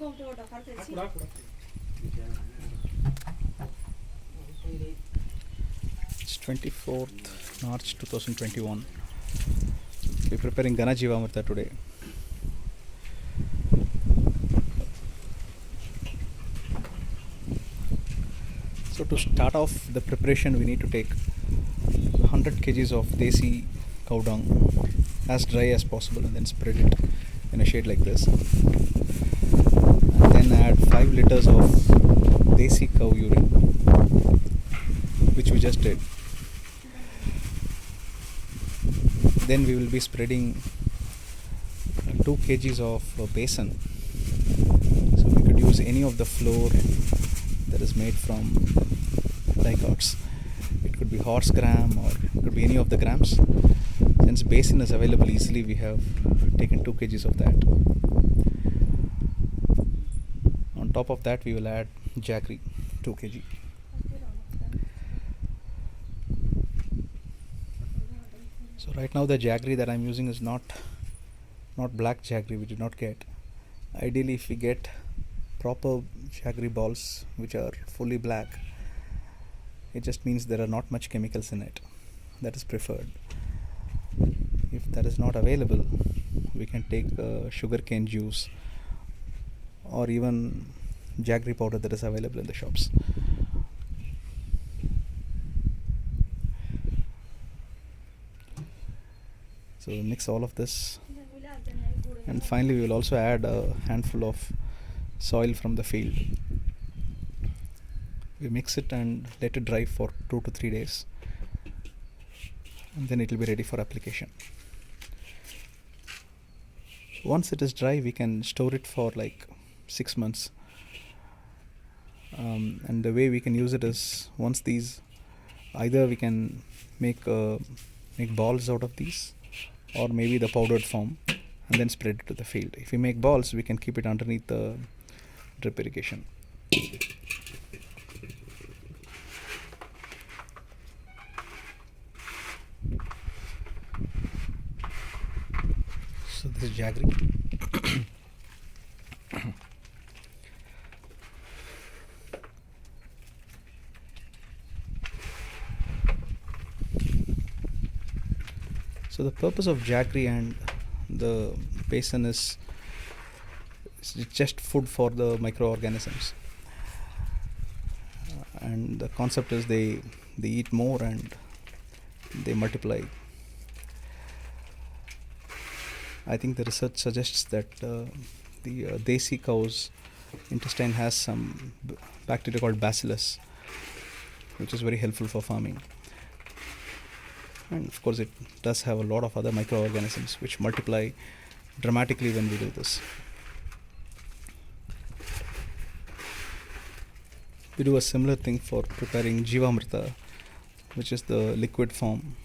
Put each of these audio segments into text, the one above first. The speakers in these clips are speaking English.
It's 24th March 2021. We're preparing Gana Jeevamrutha today. So to start off the preparation, we need to take 100 kgs of desi cow dung as dry as possible and then spread it in a shade like this. And then add 5 liters of desi cow urine, which we just did. Then we will be spreading 2 kgs of besan. So we could use any of the flour that is made from dicots. It could be horse gram or it could be any of the grams. Since besan is available easily, we have taken 2 kgs of that. On top of that, we will add jaggery, 2 kg. So right now the jaggery that I'm using is not black jaggery. We did not get. Ideally, if we get proper jaggery balls which are fully black, it just means there are not much chemicals in it. That is preferred. If that is not available, we can take sugarcane juice or even jaggery powder that is available in the shops. So mix all of this, and finally we will also add a handful of soil from the field. We mix it and let it dry for 2 to 3 days, and then it will be ready for application. Once it is dry, we can store it for like 6 months. And the way we can use it is, once these, either we can make balls out of these, or maybe the powdered form, and then spread it to the field. If we make balls, we can keep it underneath the drip irrigation. So this is jaggery. So the purpose of jaggery and the besan is just food for the microorganisms, and the concept is they eat more and they multiply. I think the research suggests that the desi cow's intestine has some bacteria called bacillus, which is very helpful for farming. And of course it does have a lot of other microorganisms which multiply dramatically when we do this. We do a similar thing for preparing Jeevamrutha, which is the liquid form,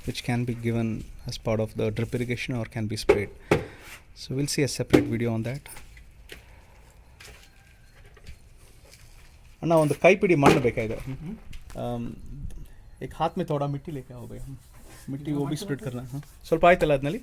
which can be given as part of the drip irrigation or can be sprayed. So we'll see a separate video on that. अन्ना ಒಂದು ಕೈಪಿಡಿ ಮಣ್ಣು ಬೇಕಾಗಿದೆ. एक हाथ में थोड़ा मिट्टी लेके आओ भाई, मिट्टी वो भी स्प्रेड करना है. ಸ್ವಲ್ಪ ಆಯ್ತಲ್ಲ ಅದನಲ್ಲಿ.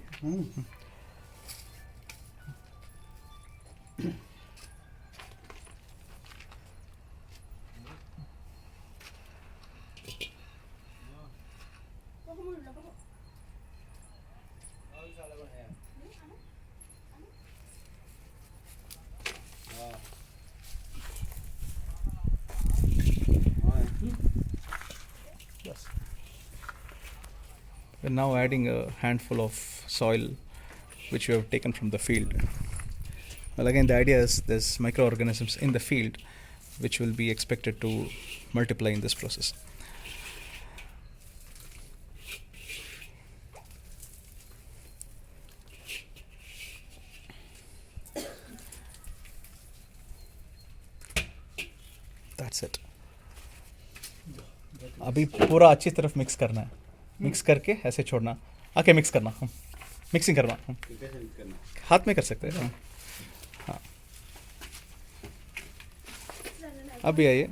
We're now adding a handful of soil which we have taken from the field. Well, again, the idea is there's microorganisms in the field which will be expected to multiply in this process. That's it. अभी पूरा अच्छी तरफ mix करना है. Mix करके ऐसे छोड़ना, आके मिक्स करना, मिक्सिंग करना. हाथ में कर सकते हैं. हाँ, अभी आइए,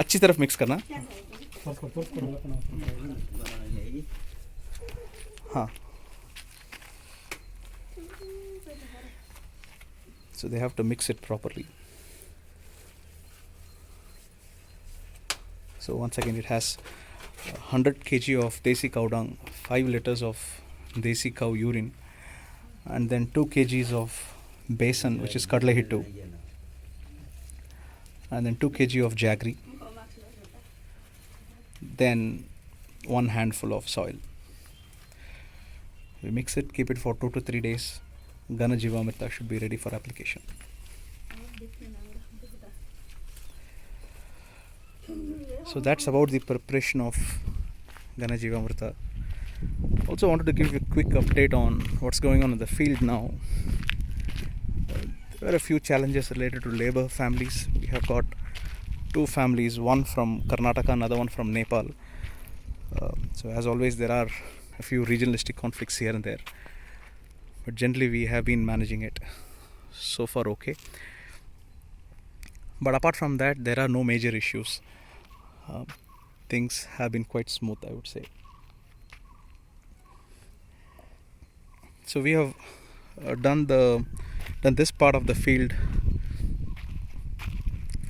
अच्छी तरफ मिक्स करना. हाँ, so they have to mix it properly. So once again, it has 100 kg of desi cow dung, 5 liters of desi cow urine, and then 2 kgs of besan, which is kadle hittu, and then 2 kg of jaggery, then 1 handful of soil. We mix it, keep it for 2 to 3 days. Ghana Jeevamrutha should be ready for application. So that's about the preparation of Ghana Jeevamrutha. Also wanted to give you a quick update on what's going on in the field now. There are a few challenges related to labor families. We have got 2 families, one from Karnataka, another one from Nepal. So as always, there are a few regionalistic conflicts here and there, but generally we have been managing it so far okay. But apart from that, there are no major issues. Things have been quite smooth, I would say. So we have done this part of the field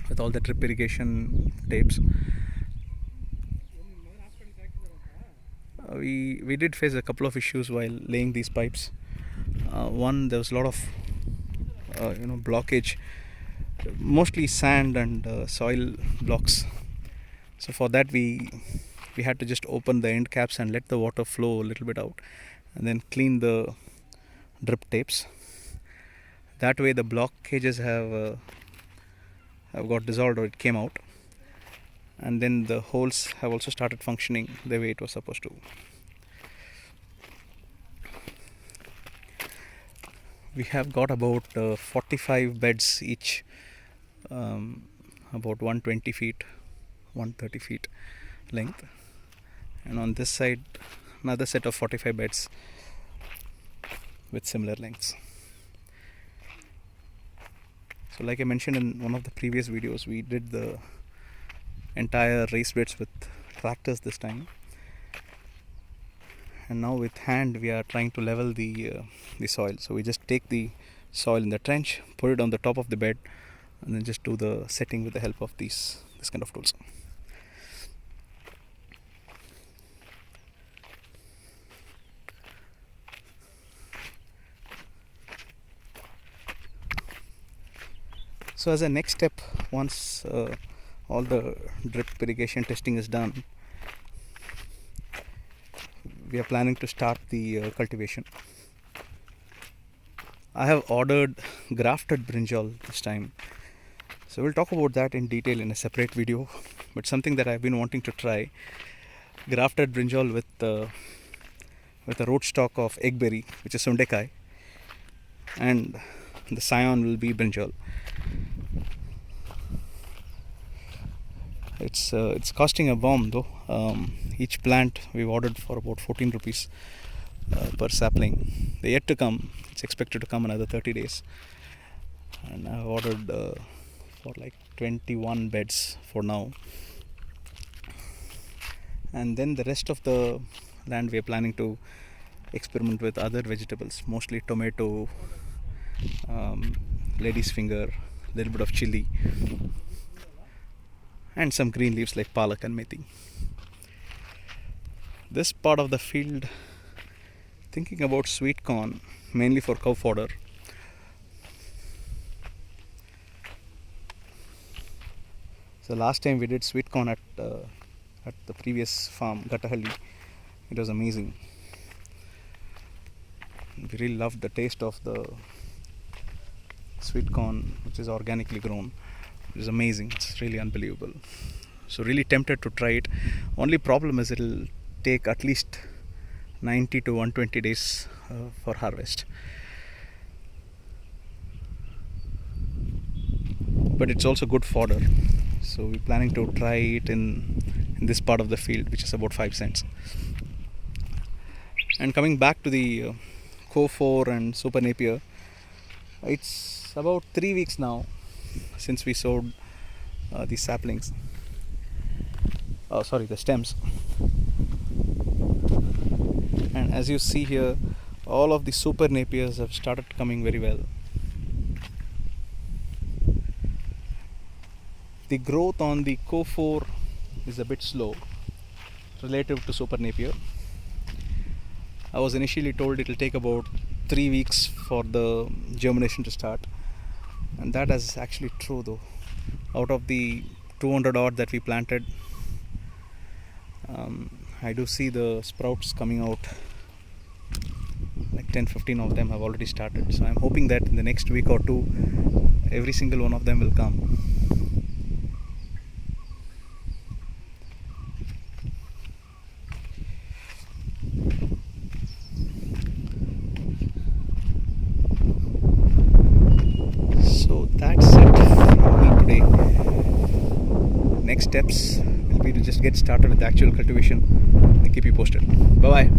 with all the drip irrigation tapes. We did face a couple of issues while laying these pipes. One, there was a lot of blockage, mostly sand and soil blocks. So for that we had to just open the end caps and let the water flow a little bit out, and then clean the drip tapes. That way the blockages have got dissolved, or it came out, and then the holes have also started functioning the way it was supposed to. We have got about 45 beds each, about 120 feet, 130 feet length, and on this side another set of 45 beds with similar lengths. So like I mentioned in one of the previous videos, we did the entire raised beds with tractors this time, and now with hand we are trying to level the soil. So we just take the soil in the trench, put it on the top of the bed, and then just do the setting with the help of this kind of tools. So as a next step, once all the drip irrigation testing is done, we are planning to start the cultivation. I have ordered grafted brinjal this time, so we'll talk about that in detail in a separate video, but something that I've been wanting to try: grafted brinjal with a rootstock of eggberry, which is sundekai, and the scion will be brinjal. It's costing a bomb though. Each plant we've ordered for about 14 rupees per sapling. They're yet to come. It's expected to come another 30 days, and I've ordered for like 21 beds for now, and then the rest of the land we are planning to experiment with other vegetables, mostly tomato, lady's finger, a little bit of chili, and some green leaves like palak and methi. This part of the field, thinking about sweet corn, mainly for cow fodder. So last time we did sweet corn at the previous farm, Gattahalli. It was amazing. We really loved the taste of the sweet corn, which is organically grown. It is amazing. It's really unbelievable. So really tempted to try it. Only problem is it'll take at least 90 to 120 days for harvest. But it's also good fodder. So we're planning to try it in this part of the field, which is about 5 cents. And coming back to the Co4 and Super Napier, it's about 3 weeks now since we sowed these saplings. The stems. And as you see here, all of the Super Napiers have started coming very well. The growth on the Co4 is a bit slow relative to Super Napier. I was initially told it will take about 3 weeks for the germination to start, and that is actually true though. Out of the 200 odd that we planted, I do see the sprouts coming out. Like 10-15 of them have already started, so I'm hoping that in the next week or two every single one of them will come. So that's it from me today. Next steps will be to just get started with the actual cultivation and keep you posted. Bye bye.